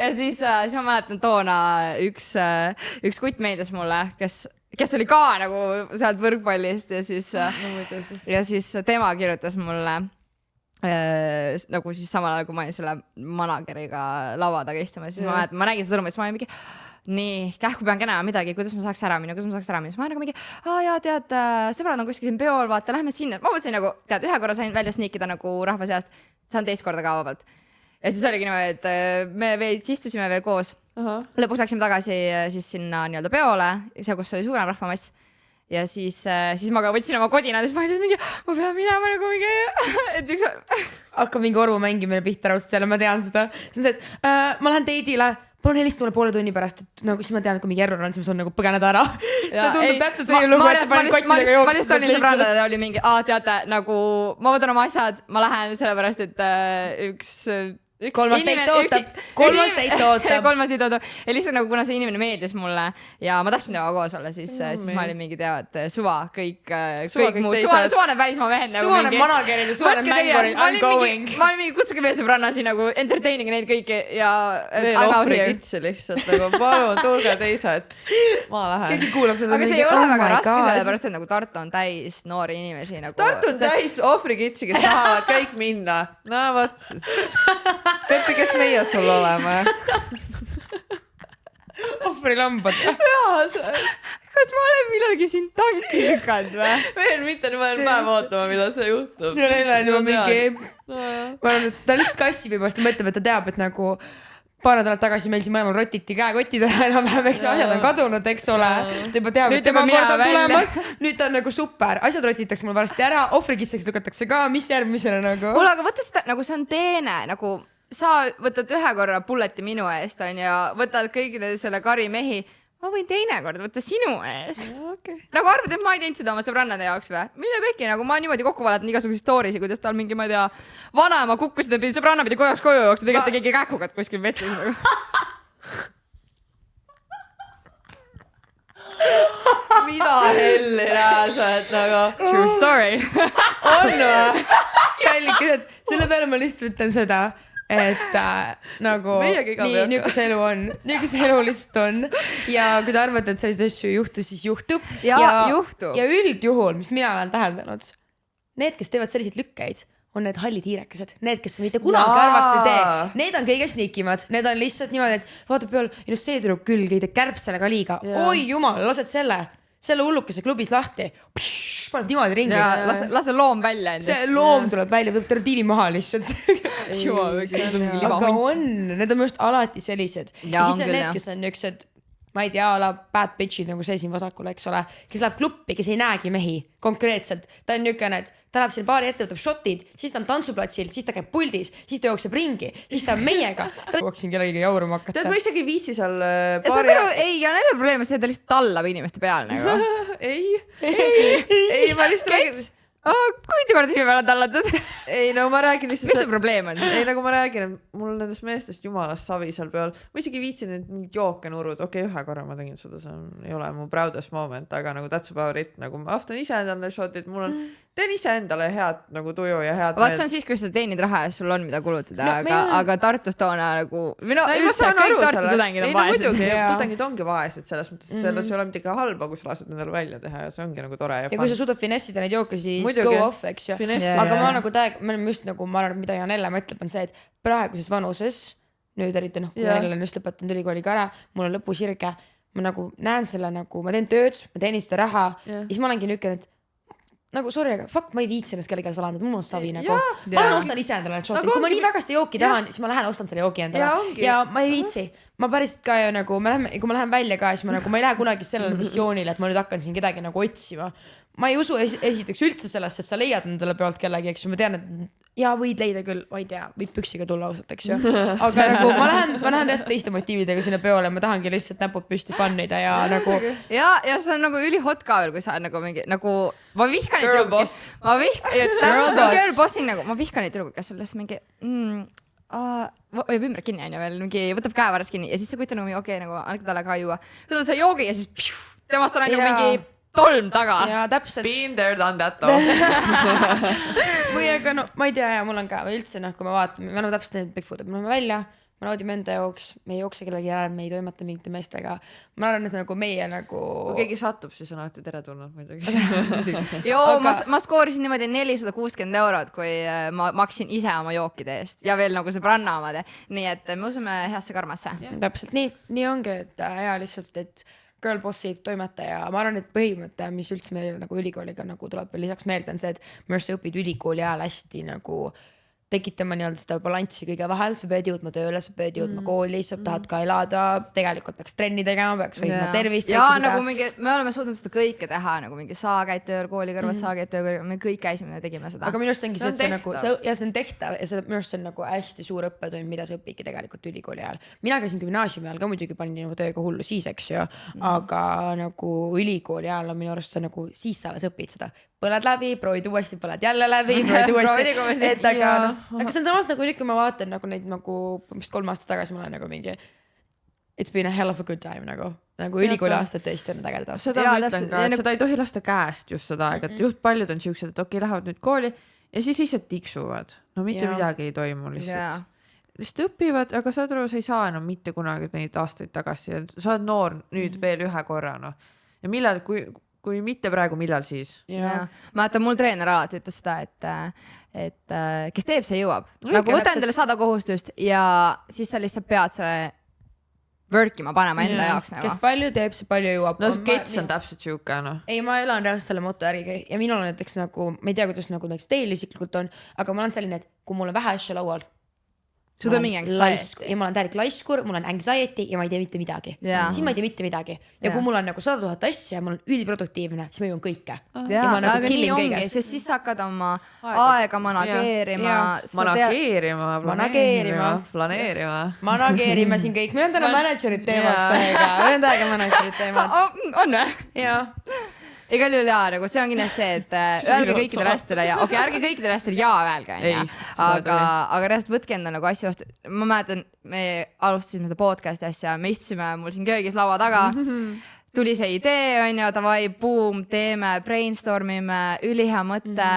Ja siis ma mäletan toona üks kutt meeldis mulle, kes oli ka nagu sealt võrkpallist ja siis tema kirjutas mulle nagu siis samal ajal, kui ma olin selle manageriga laua taga istuma, siis ma nägin seda sõnumit, siis ma olin mingi nii, kähku pean kenema midagi, kuidas ma saaks ära minna, siis ma olin nagu mingi, tead, sõbrad on kuskil siin peol, vaata, lähme sinna. Ma mõtlesin nagu, tead, ühe korra sain välja sniikida nagu rahva seast, saan teist korda ka vabalt. Ja siis oligi niimoodi, et me istusime veel koos. Lõpuks läksime tagasi siis sinna nii-öelda peole, see, kus oli suurem rahvamass. Ja siis ma ka võtsin oma kodina, siis ma olin mingi, ma pean minema nagu mingi, et üks... Hakkab mingi orvu mängimine pihta raudselt jälle, ma tean seda. See on see, et ma lähen teidile, palun helist mulle poole tunni pärast, et nagu siis ma tean, kui mingi error on, siis ma saan nagu põgeneda ära. See tundub täpselt see lugu, et sa panin kottidega jooksust. Ma lihtsalt olin sõbrandada, oli mingi, teate, nagu ma võtan oma asjad, ma lähen sellepärast, et kolmas teit ootab. Ja lihtsalt nagu kuna see inimene meeldis mulle ja ma tahtsin temaga koos olla, siis ma olin mingi teavad suva, kõik muu, suvane välismaa mehed. Suvane managerid ja suvane mängurid, ongoing. Ma olin mingi, kutsuge veel sõbrannasi nagu entertaining neid kõiki ja veel ohvrikitsi lihtsalt nagu palun, tulge teised. Ma lähen. Keegi kuulab seda. Aga see ei ole väga raske, sellepärast, et nagu Tartu on täis noori inimesi. Tartu on täis ohvrikitsi, kes tahavad kõik minna. No võt. Peppi, kes meie sul oleme? Ohvrilambad. Kas ma olen millalgi siin tanki lükanud või? Veel mitte, nüüd ma olen päev ootama, millal see juhtub. Ja neil on juba mingi... Ta lihtsalt kassib juba, sest ta mõtleb, et ta teab, et nagu paar nädalat tagasi meil siin mõlemal rotiti käekotid ära enam-vähem, eks asjad on kadunud, eks ole. Ta juba teab, et tema kord on tulemas. Nüüd ta on nagu super. Asjad rotitakse mul varsti ära, ohvrikitseks lükatakse ka, mis järgmisele nagu? Kuule, aga võtta seda, nagu see on teene, nagu sa võtad ühe korra pulleti minu eest, on ja võtad kõigile selle kari mehi, ma võin teine kord võtta sinu eest. Okay. Nagu arvad, et ma ei teinud seda oma sõbrannade jaoks või? Mille pekki, nagu ma niimoodi kokku valatan igasugused story'si, kuidas tal mingi, ma ei tea, vanaema kukkusid ja pidi sõbranna pidi koju jooksma, tegelikult ta keegi käkukat kuskil vetsus nagu. mida helli rääsed nagu. True story. On või? Kallikesed, selle peale ma lihtsalt ütlen seda, et nagu nii niisuguse elu on, niisuguse elu lihtsalt on ja kui te arvate, et selliseid asju ei juhtu, siis juhtub. Juhtub. Ja üldjuhul, mis mina olen täheldanud, need, kes teevad selliseid lükkeid, on need hallid hiirekesed, need, kes mitte kunagi arvaks ei tee, need on kõige sniikimad, need on lihtsalt niimoodi, et vaatab peal, see tüdruk küll ei tee kärbselega liiga, oi jumal, lased selle hullukese klubis lahti, paned niimoodi ringi. Lase loom välja endast. See loom tuleb välja, tuleb tardiini maha lihtsalt. Aga on, need on minu arust alati sellised. Ja siis on need, kes on niisugused, ma ei tea, bad bitchid nagu see siin vasakul, eks ole, kes läheb kluppi, kes ei näegi mehi konkreetselt. Ta on niisugune, et ta läheb siin baari ette, võtab shotid, siis ta on tantsuplatsil, siis ta käib puldis, siis ta jookseb ringi, siis ta on meiega. Ta jooksin kellegiga jauruma hakata. Tead, ma isegi viisi seal baari... Ei, ja neil on probleem, see ta lihtsalt tallab inimeste peal nagu. Ei, ma lihtsalt räägin... Kui mitu korda siin peale tallatud? Ei, no ma räägin lihtsalt... Mis see probleem on? Ei, nagu ma räägin, et mul nendest meestest jumalast savi seal peal. Ma isegi viitsin need mingid jooke nurud. Okei, ühe korra ma tegin seda, see ei ole mu proudest moment, aga nagu that's about it. Nagu ma aftan ise endale shotid, mul on... Teen ise endale head nagu tuju ja head... Vaat see on siis, kui sa teenid raha ja sul on mida kulutada, aga Tartus toona nagu... No, üldse, kõik Tartu tudengid on vaesed. Muidugi, tudengid ongi vaesed selles mõttes, et selles ei ole midagi halba, kui sa lased endale välja teha ja see ongi nagu tore ja kui sa suudad finessida neid jooke, siis go off, eks ju. Aga ma nagu me oleme just nagu, ma arvan, mida Janelle mõtleb, on see, et praeguses vanuses, nüüd eriti Janelle on just lõpetanud ülikooli ka ära, mul on lõpusirge, ma nagu näen selle nagu, ma teen tööd, ma teenin seda raha ja siis ma olengi niisugune, et nagu sorry, aga fuck, ma ei viitsi ennast kellega salandada, mul on savi nagu. Ma ostan ise endale need shotid, kui ma nii väga seda jooki tahan, siis ma lähen ostan selle jooki endale ja ma ei viitsi. Ma päriselt ka ju nagu, kui ma lähen välja ka, siis ma ei lähe kunagi sellele missioonile, et ma nüüd hakkan siin kedagi nagu otsima. Ma ei usu esiteks üldse sellesse, et sa leiad endale pealt kellegi, eks ju, ma tean, et ja võid leida küll, ma ei tea, võid püksiga tulla ausalt, eks ju. Aga nagu ma lähen täiesti teiste motiividega sinna peole, ma tahangi lihtsalt näpud püsti fannida ja nagu... Ja see on nagu ülihot ka veel, kui sa nagu mingi, nagu ma vihkan neid tüdrukud. Girl bossing nagu, ma vihkan neid tüdrukud, kes on lihtsalt mingi... Võib ümber kinni on ju veel, mingi võtab käe varas kinni ja siis sa kujutan nagu, okei, nagu annake talle ka juua. Võtab sa joogi ja siis temast on nagu mingi... tolm taga. Ja täpselt. Been there, done that though. Või aga no, ma ei tea, ja mul on ka üldse, kui me vaatame, me oleme täpselt need Bigfootid, me oleme välja, me naudime enda jooks, me ei jookse kellegi järel, me ei toimeta mingite meestega. Ma arvan, et nagu meie nagu... Kui keegi satub, siis on alati teretulnud muidugi. Joo, ma skoorisin niimoodi 460 €, kui ma maksin ise oma jookide eest ja veel nagu sõbranna omade. Nii et me usume heasse karmasse. Täpselt nii ongi, et hea lihtsalt, et girl bossi toimetaja, ma arvan, et põhimõte, mis üldse meil nagu ülikooliga nagu tuleb veel lisaks meelde, on see, et minu arust sa õpid ülikooli ajal hästi nagu tekitama nii-öelda seda balanssi kõige vahel, sa pead jõudma tööle, sa pead jõudma kooli, sa tahad ka elada, tegelikult peaks trenni tegema, peaks hoidma tervist. Ja nagu mingi, me oleme suutnud seda kõike teha, nagu mingi saa käid tööl kooli kõrval, saa käid tööl kõrval, me kõik käisime ja tegime seda. Aga minu arust ongi see, et see nagu, ja see on tehtav ja see minu arust on nagu hästi suur õppetund, mida sa õpidki tegelikult ülikooli ajal. Mina käisin gümnaasiumi ajal ka muidugi panin nagu tööga hullu siis, eks ju, aga nagu ülikooli ajal on minu arust see nagu siis sa alles õpid seda. Põled läbi, proovid uuesti, põled jälle läbi, proovid uuesti. Et aga see on samas nagu nüüd, kui ma vaatan nagu neid nagu 3 aastat tagasi, ma olen nagu mingi it's been a hell of a good time nagu ülikooli aastad tõesti on ägedad. Seda ma ütlen ka, et seda ei tohi lasta käest just seda aega, et just paljud on siuksed, et okei, lähevad nüüd kooli ja siis lihtsalt tiksuvad. No mitte midagi ei toimu lihtsalt. Lihtsalt õpivad, aga sa aru, sa ei saa enam mitte kunagi neid aastaid tagasi ja sa oled noor nüüd veel ühe korra. No. Ja millal, kui mitte praegu, millal siis? Mäeta, mul treener alati ütles seda, et kes teeb, see jõuab. Nagu võta endale 100 kohustust ja siis sa lihtsalt pead selle workima panema enda jaoks. Kes palju teeb, see palju jõuab. No skets on täpselt siuke, no. Ei, ma elan reaalselt selle moto äriga ja minul on näiteks nagu, ma ei tea, kuidas nagu teil isiklikult on, aga ma olen selline, et kui mul on vähe asja laual, Sul on mingi anxiety. Ja ma olen täielik laiskur, mul on anxiety ja ma ei tee mitte midagi. Siis ma ei tee mitte midagi. Ja kui mul on nagu 100 000 asja ja mul on üliproduktiivne, siis ma jõuan kõike. Ja ma nagu killin kõiges. Sest siis hakkad oma aega manageerima. Manageerima siin kõik. Meil on täna managerid teemaks täiega. Meil on täiega managerid teemaks. On või? Jaa. Igal juhul jaa, nagu see on kindlasti see, et öelge kõikidele hästele ja ärge kõikidele hästele jaa öelge, aga reaalselt võtke enda nagu asju vastu. Ma mäletan, me alustasime seda podcasti asja, me istusime mul siin köögis laua taga, tuli see idee, on ju, davai, boom, teeme, brainstormime, ülihea mõte,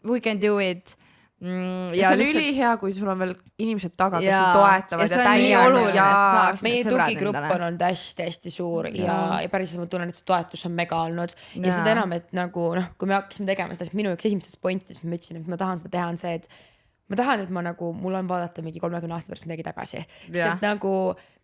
we can do it. Ja see on ülihea, kui sul on veel inimesed taga, kes toetavad ja täiendavad. Meie tugigrupp on olnud hästi suur ja päris ma tunnen, et see toetus on mega olnud ja seda enam, et nagu kui me hakkasime tegema seda, minu üks esimestest pointidest ma ütlesin, et ma tahan seda teha, on see, et ma tahan, et ma nagu, mul on vaadata mingi 30 aasta pärast midagi tagasi. Sest nagu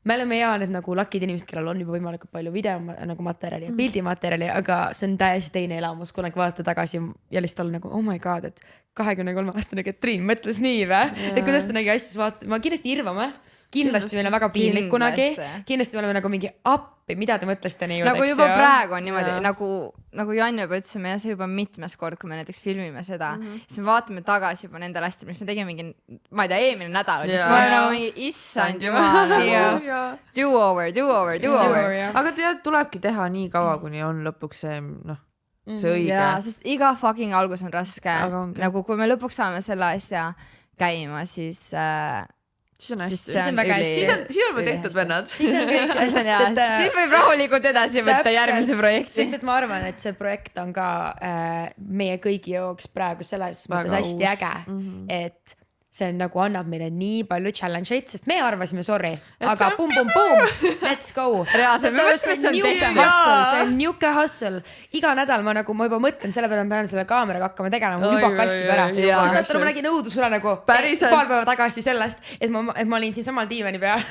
me oleme need nagu lakid inimesed, kellel on juba võimalikult palju video nagu materjali ja pildimaterjali, aga see on täiesti teine elamus, kunagi vaadata tagasi ja lihtsalt olla nagu, oh my god, et 23-aastane Katriin mõtles nii või? Et kuidas ta nägi asjas vaatada, ma kindlasti irvame. Kindlasti meil on väga piinlik kunagi. Kindlasti me oleme nagu mingi appi, mida te mõtlesite nii nagu juba praegu on niimoodi, nagu Jan juba ütlesime ja see juba mitmes kord, kui me näiteks filmime seda, siis me vaatame tagasi juba nendel asjadel, mis me tegime mingi, ma ei tea, eelmine nädal, siis ma olen nagu mingi issand jumal, do over. Aga tead, tulebki teha nii kaua, kuni on lõpuks see, see õige. Jaa, sest iga fucking algus on raske. Nagu kui me lõpuks saame selle asja käima, siis on hästi. Siis on tehtud vennad. Siis võib rahulikult edasi võtta järgmise projekti. Sest et ma arvan, et see projekt on ka meie kõigi jooks praegu selles mõttes hästi äge, et see nagu annab meile nii palju challenge'id, sest me arvasime, sorry, aga pum, let's go. See on niuke hustle. Iga nädal ma juba mõtlen selle peale, ma pean selle kaameraga hakkama tegelema, ma juba kassib ära. Sest ma nägin õudusule nagu paar päeva tagasi sellest, et ma olin siin samal diivani peal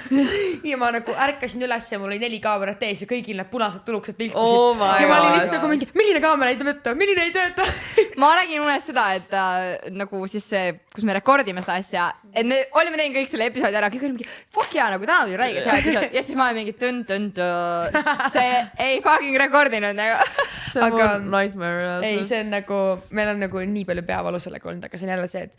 ja ma nagu ärkasin üles ja mul oli 4 kaamerat ees ja kõigil need punased tulukesed vilkusid. Ja ma olin lihtsalt nagu mingi, milline kaamera ei tööta? Ma nägin unes seda, et nagu siis see, kus me rekordime seda asja, et me olime teinud kõik selle episoodi ära, kõik oli mingi, fuck jaa, nagu täna tuli räigelt hea episood ja siis ma olen mingi see ei fucking rekordinud nagu. See on nightmare. Ei, see on nagu, meil on nagu nii palju peavalu sellega olnud, aga see on jälle see, et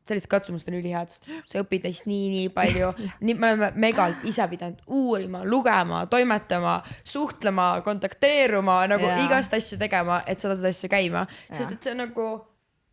sellised katsumused on ülihead. Sa õpid neist nii palju. Me oleme megalt ise pidanud uurima, lugema, toimetama, suhtlema, kontakteeruma, nagu igast asju tegema, et seda asja käima. Sest et see on nagu,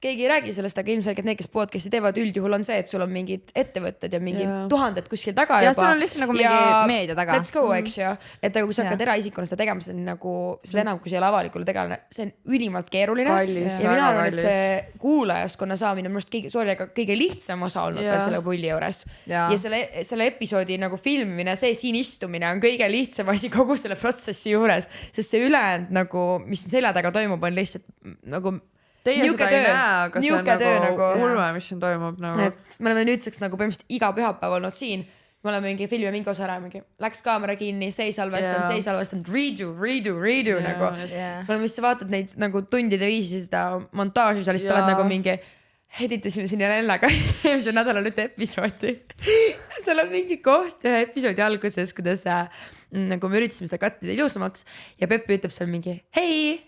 keegi ei räägi sellest, aga ilmselgelt need, kes podcasti teevad, üldjuhul on see, et sul on mingid ettevõtted ja mingid tuhanded kuskil taga ja juba. Ja sul on lihtsalt nagu mingi meedia taga. Let's go, eks ju. Et kui sa hakkad eraisikuna seda tegema, see on nagu, seda enam, kui see ei ole avalikule tegelane, see on ülimalt keeruline. Kallis, ja mina arvan, et see kuulajaskonna saamine on minu arust kõige lihtsam osa olnud selle pulli juures. Ja selle episoodi nagu filmimine, see siin istumine on kõige lihtsam asi kogu selle protsessi juures, sest see ülejäänud nagu, mis selja taga toimub, on lihtsalt nagu Teie seda ei näe, aga see on nagu ulme, mis siin toimub. Et me oleme nüüdseks nagu põhimõtteliselt iga pühapäev olnud siin. Me oleme mingi filmi mingi osa ära, läks kaamera kinni, see ei salvestanud, redo nagu. Me oleme vist vaatad neid nagu tundide viisi seda montaaži, sa lihtsalt oled nagu mingi editasime siin Jelenaga eelmisel nädalal nüüd episoodi. Seal on mingi koht ühe episoodi alguses, kuidas nagu me üritasime seda kattida ilusamaks ja Peppi ütleb seal mingi hei.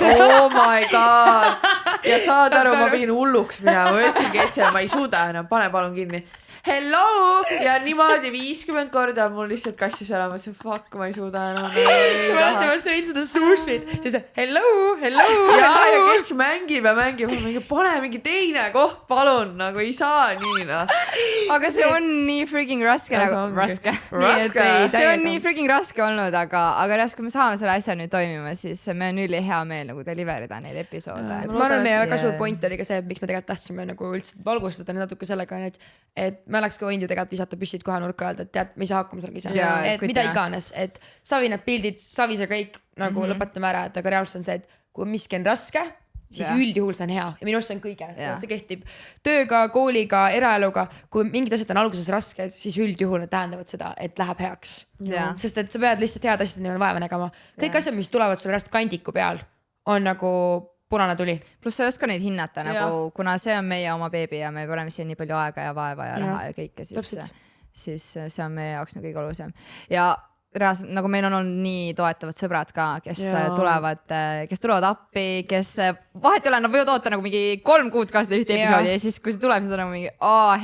Oh my god. Ja saad aru, ma pidin hulluks minema. Ma ütlesingi, et ma ei suuda enam, pane palun kinni. Hello! Ja niimoodi 50 korda mul lihtsalt kassis ära, ma ütlesin, fuck, ma ei suuda enam. Ma sõin seda sushit, siis hello! Ja kes mängib, pane mingi teine koht, palun, nagu ei saa nii. Aga see on nii freaking raske. See on nii freaking raske olnud, aga kui me saame selle asja nüüd toimima, siis me on üli hea meel nagu deliverida neid episoode. Ma arvan, meie väga suur point oli ka see, miks me tegelikult tahtsime nagu üldse valgustada natuke sellega, et me oleks ka võinud ju tegelikult visata püssid kohe nurka öelda, et tead, me ei saa hakkama sellega ise. Et mida iganes, et savi need pildid, savi see kõik, nagu lõpetame ära, et aga reaalselt on see, et kui miski on raske, siis üldjuhul see on hea ja minu arust see on kõige. See kehtib tööga, kooliga, eraeluga. Kui mingid asjad on alguses raske, siis üldjuhul need tähendavad seda, et läheb heaks. Sest et sa pead lihtsalt head asjad nimel vaeva nägema. Kõik asjad, mis tulevad sulle rast kandiku peal, on nagu punane tuli. Plus sa ei oska neid hinnata, nagu, kuna see on meie oma beebi ja me paneme siia nii palju aega ja vaeva ja raha ja kõike, siis see on meie jaoks nagu kõige olulisem. Ja reaalselt, nagu meil on olnud nii toetavad sõbrad ka, kes tulevad appi, kes vahet ei ole, nad võivad oota nagu mingi 3 kuud ka seda ühte episoodi ja siis kui see tuleb, siis on nagu mingi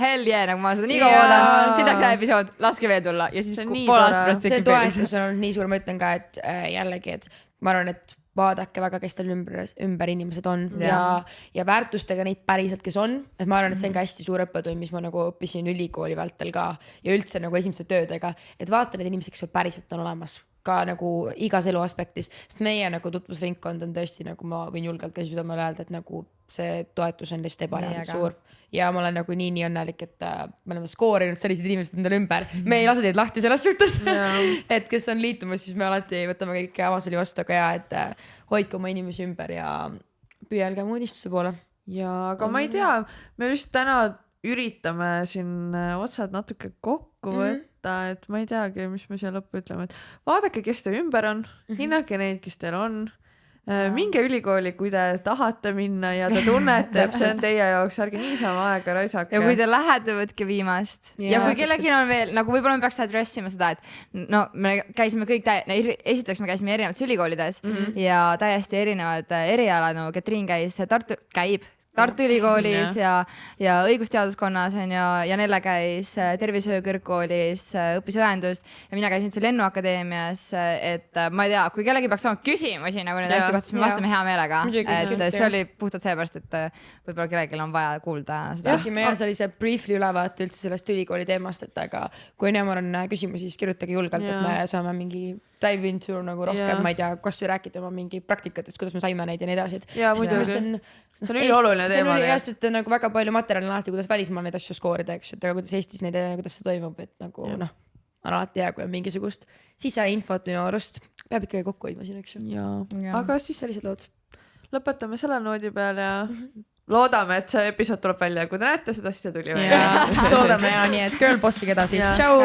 hell yeah, nagu ma seda nii kaua oodan, hindaks hea episood, laske veel tulla ja siis pool aastat pärast see toetus on olnud nii suur, ma ütlen ka, et jällegi, et ma arvan, et vaadake väga, kes tal ümber inimesed on ja väärtustega neid päriselt, kes on. Et ma arvan, et see on ka hästi suur õppetund, mis ma nagu õppisin ülikooli vältel ka ja üldse nagu esimeste töödega, et vaata need inimesed, kes päriselt on olemas. ka nagu igas elu aspektis, sest meie nagu tutvusringkond on tõesti nagu ma võin julgelt ka südamele öelda, et nagu see toetus on lihtsalt ebareaalselt suur ja ma olen nagu nii õnnelik, et me oleme skoorinud sellised inimesed endale ümber, me ei lase teid lahti selles suhtes et kes on liitumas, siis me alati võtame kõik avasõli vastu, aga et hoidke oma inimesi ümber ja püüelge oma unistuse poole. Ja aga ma ei tea, me lihtsalt täna üritame siin otsad natuke kokku võtta, et ma ei teagi, mis me siia lõppu ütleme, et vaadake, kes te ümber on, hinnake neid, kes teil on. Minge ülikooli, kui te tahate minna ja te tunnete, et see on teie jaoks, ärge niisama aega raisake. Ja kui te lähete, võtke viimast. Ja kui kellelgi on veel, nagu võib-olla me peaks adressima seda, et no me käisime kõik, esiteks me käisime erinevates ülikoolides ja täiesti erinevad erialad, nagu Katriin Tartu Ülikoolis ja õigusteaduskonnas on ja Janelle käis tervishoiukõrgkoolis, õppis õendust ja mina käisin üldse lennuakadeemias, et ma ei tea, kui kellegi peaks olema küsimusi nagu need hästi kohta, siis me vastame hea meelega, et see oli puhtalt seepärast, et võib-olla kellelgi on vaja kuulda seda. Me jää sellise briefly ülevaate üldse sellest ülikooli teemast, et aga kui Neemar on küsimusi, siis kirjutage julgelt, et me saame mingi dive into nagu rohkem, ma ei tea, kas või rääkida oma mingi praktikatest, kuidas me saime neid ja nii edasi. Ja muidugi. See on ülioluline teema. See on üliast, et nagu väga palju materjali on alati, kuidas välismaal neid asju skoorida, eks, et aga kuidas Eestis neid, kuidas see toimub, et nagu on alati hea, kui on mingisugust infot minu arust. Peab ikkagi kokku hoidma siin, eks ju. Aga siis sellised lood. Lõpetame selle noodi peale ja loodame, et see episood tuleb välja. Kui te näete seda, siis see tuli välja. Loodame ja nii, et girl bossiga edasi. Ciao!